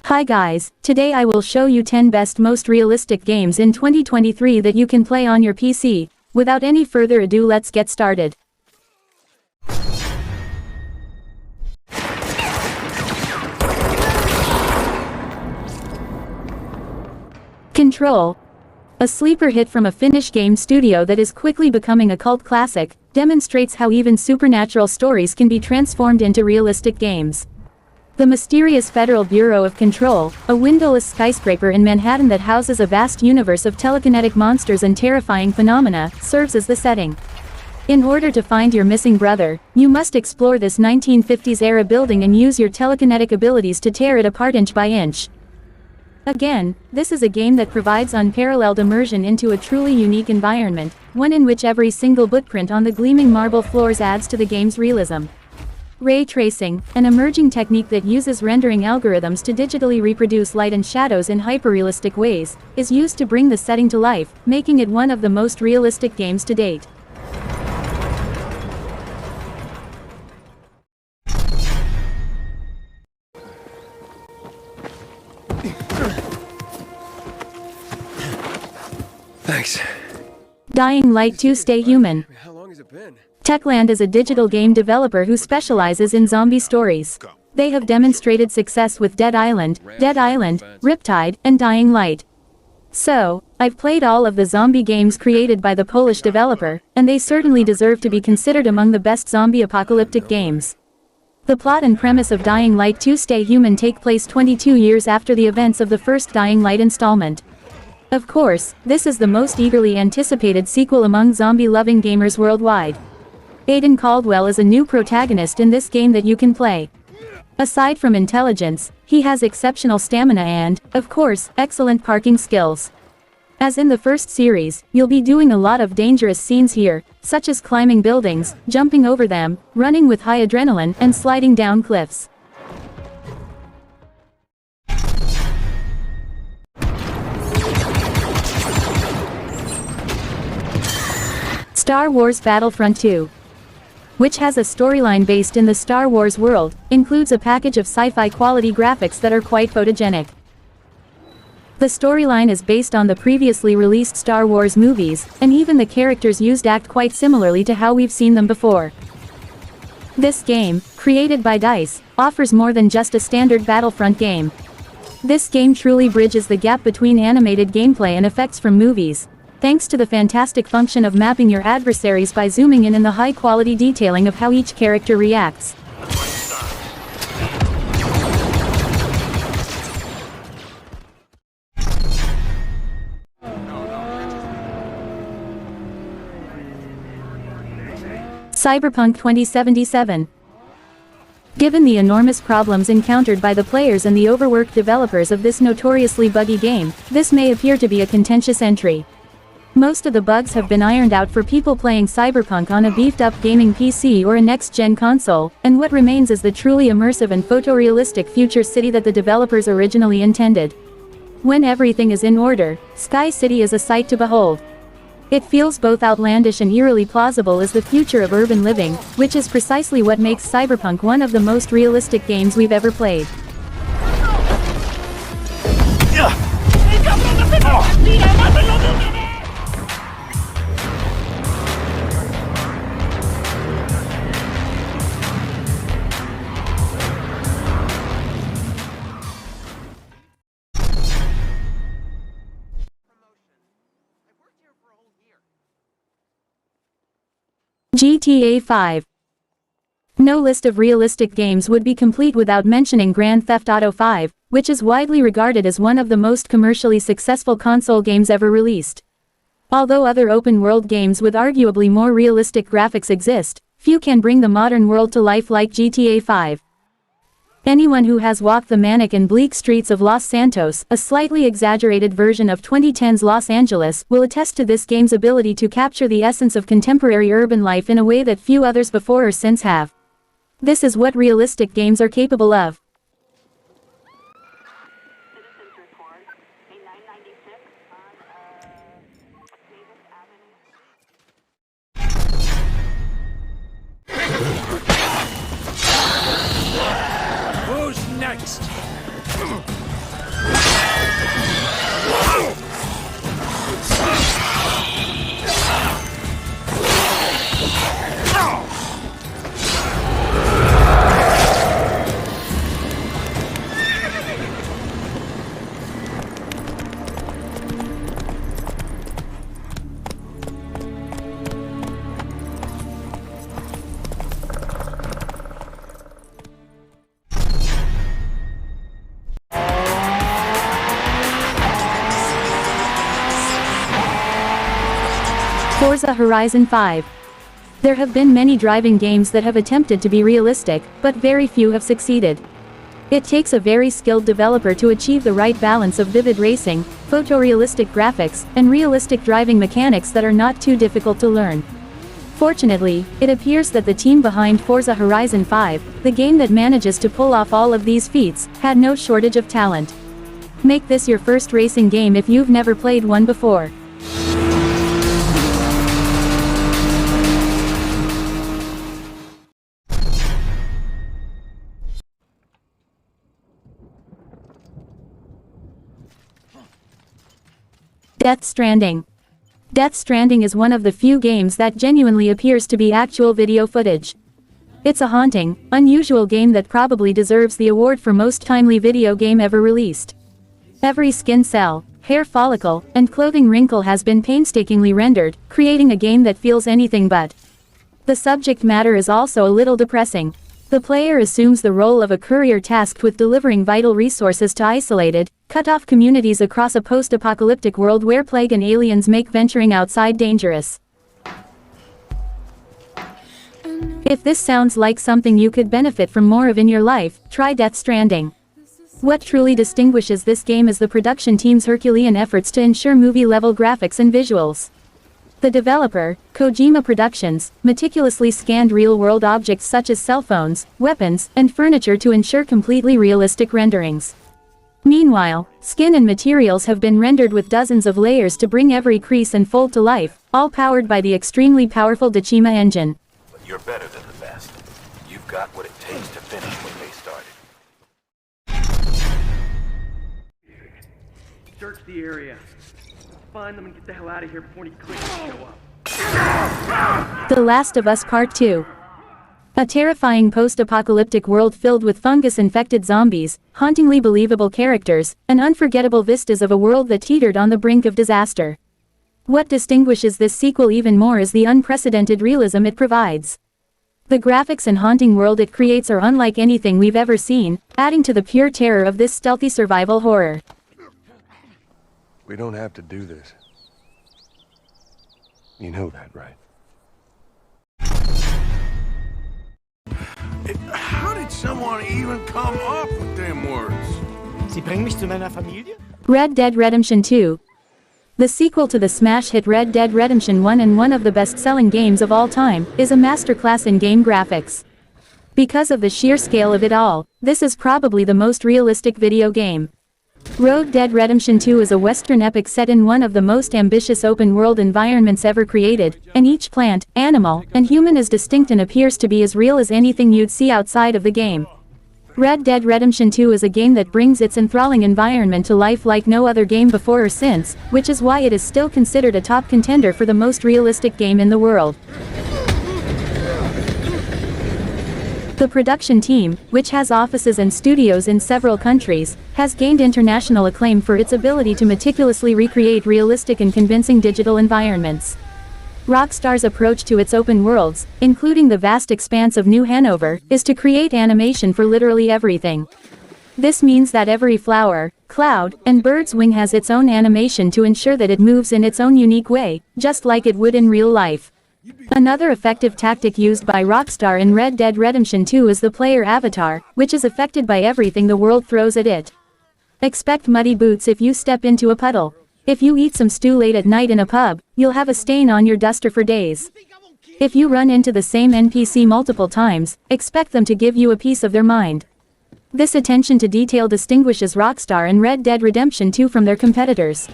Hi guys, today I will show you 10 best most realistic games in 2023 that you can play on your PC. Without any further ado, let's get started. Control. A sleeper hit from a Finnish game studio that is quickly becoming a cult classic, demonstrates how even supernatural stories can be transformed into realistic games. The mysterious Federal Bureau of Control, a windowless skyscraper in Manhattan that houses a vast universe of telekinetic monsters and terrifying phenomena, serves as the setting. In order to find your missing brother, you must explore this 1950s-era building and use your telekinetic abilities to tear it apart inch by inch. Again, this is a game that provides unparalleled immersion into a truly unique environment, one in which every single footprint on the gleaming marble floors adds to the game's realism. Ray tracing, an emerging technique that uses rendering algorithms to digitally reproduce light and shadows in hyperrealistic ways, is used to bring the setting to life, making it one of the most realistic games to date. Thanks. Dying Light 2: Stay Human. How long has it been? Techland is a digital game developer who specializes in zombie stories. They have demonstrated success with Dead Island, Riptide, and Dying Light. So, I've played all of the zombie games created by the Polish developer, and they certainly deserve to be considered among the best zombie apocalyptic games. The plot and premise of Dying Light 2: Stay Human take place 22 years after the events of the first Dying Light installment. Of course, this is the most eagerly anticipated sequel among zombie-loving gamers worldwide. Aiden Caldwell is a new protagonist in this game that you can play. Aside from intelligence, he has exceptional stamina and, of course, excellent parking skills. As in the first series, you'll be doing a lot of dangerous scenes here, such as climbing buildings, jumping over them, running with high adrenaline, and sliding down cliffs. Star Wars Battlefront II, which has a storyline based in the Star Wars world, includes a package of sci-fi quality graphics that are quite photogenic. The storyline is based on the previously released Star Wars movies, and even the characters used act quite similarly to how we've seen them before. This game, created by DICE, offers more than just a standard Battlefront game. This game truly bridges the gap between animated gameplay and effects from movies, thanks to the fantastic function of mapping your adversaries by zooming in the high-quality detailing of how each character reacts. Cyberpunk 2077. Given the enormous problems encountered by the players and the overworked developers of this notoriously buggy game, this may appear to be a contentious entry. Most of the bugs have been ironed out for people playing Cyberpunk on a beefed-up gaming PC or a next-gen console, and what remains is the truly immersive and photorealistic future city that the developers originally intended. When everything is in order, Sky City is a sight to behold. It feels both outlandish and eerily plausible as the future of urban living, which is precisely what makes Cyberpunk one of the most realistic games we've ever played. GTA 5. No list of realistic games would be complete without mentioning Grand Theft Auto 5, which is widely regarded as one of the most commercially successful console games ever released. Although other open-world games with arguably more realistic graphics exist, few can bring the modern world to life like GTA 5. Anyone who has walked the manic and bleak streets of Los Santos, a slightly exaggerated version of 2010's Los Angeles, will attest to this game's ability to capture the essence of contemporary urban life in a way that few others before or since have. This is what realistic games are capable of. Who's next? Forza Horizon 5. There have been many driving games that have attempted to be realistic, but very few have succeeded. It takes a very skilled developer to achieve the right balance of vivid racing, photorealistic graphics, and realistic driving mechanics that are not too difficult to learn. Fortunately, it appears that the team behind Forza Horizon 5, the game that manages to pull off all of these feats, had no shortage of talent. Make this your first racing game if you've never played one before. Death Stranding. Death Stranding is one of the few games that genuinely appears to be actual video footage. It's a haunting, unusual game that probably deserves the award for most timely video game ever released. Every skin cell, hair follicle, and clothing wrinkle has been painstakingly rendered, creating a game that feels anything but. The subject matter is also a little depressing. The player assumes the role of a courier tasked with delivering vital resources to isolated, cut-off communities across a post-apocalyptic world where plague and aliens make venturing outside dangerous. If this sounds like something you could benefit from more of in your life, try Death Stranding. What truly distinguishes this game is the production team's Herculean efforts to ensure movie-level graphics and visuals. The developer, Kojima Productions, meticulously scanned real-world objects such as cell phones, weapons, and furniture to ensure completely realistic renderings. Meanwhile, skin and materials have been rendered with dozens of layers to bring every crease and fold to life, all powered by the extremely powerful Kojima engine. But you're better than the best. You've got what it takes to finish what they started. Search the area. Find them and get the hell out of here before any clicks show up. The Last of Us Part 2. A terrifying post-apocalyptic world filled with fungus-infected zombies, hauntingly believable characters, and unforgettable vistas of a world that teetered on the brink of disaster. What distinguishes this sequel even more is the unprecedented realism it provides. The graphics and haunting world it creates are unlike anything we've ever seen, adding to the pure terror of this stealthy survival horror. We don't have to do this. You know that, right? How did someone even come up with them words? Sie bringen mich zu meiner Familie? Red Dead Redemption 2. The sequel to the smash hit Red Dead Redemption 1 and one of the best-selling games of all time, is a masterclass in game graphics. Because of the sheer scale of it all, this is probably the most realistic video game. Red Dead Redemption 2 is a Western epic set in one of the most ambitious open-world environments ever created, and each plant, animal, and human is distinct and appears to be as real as anything you'd see outside of the game. Red Dead Redemption 2 is a game that brings its enthralling environment to life like no other game before or since, which is why it is still considered a top contender for the most realistic game in the world. The production team, which has offices and studios in several countries, has gained international acclaim for its ability to meticulously recreate realistic and convincing digital environments. Rockstar's approach to its open worlds, including the vast expanse of New Hanover, is to create animation for literally everything. This means that every flower, cloud, and bird's wing has its own animation to ensure that it moves in its own unique way, just like it would in real life. Another effective tactic used by Rockstar in Red Dead Redemption 2 is the player avatar, which is affected by everything the world throws at it. Expect muddy boots if you step into a puddle. If you eat some stew late at night in a pub, you'll have a stain on your duster for days. If you run into the same NPC multiple times, expect them to give you a piece of their mind. This attention to detail distinguishes Rockstar and Red Dead Redemption 2 from their competitors.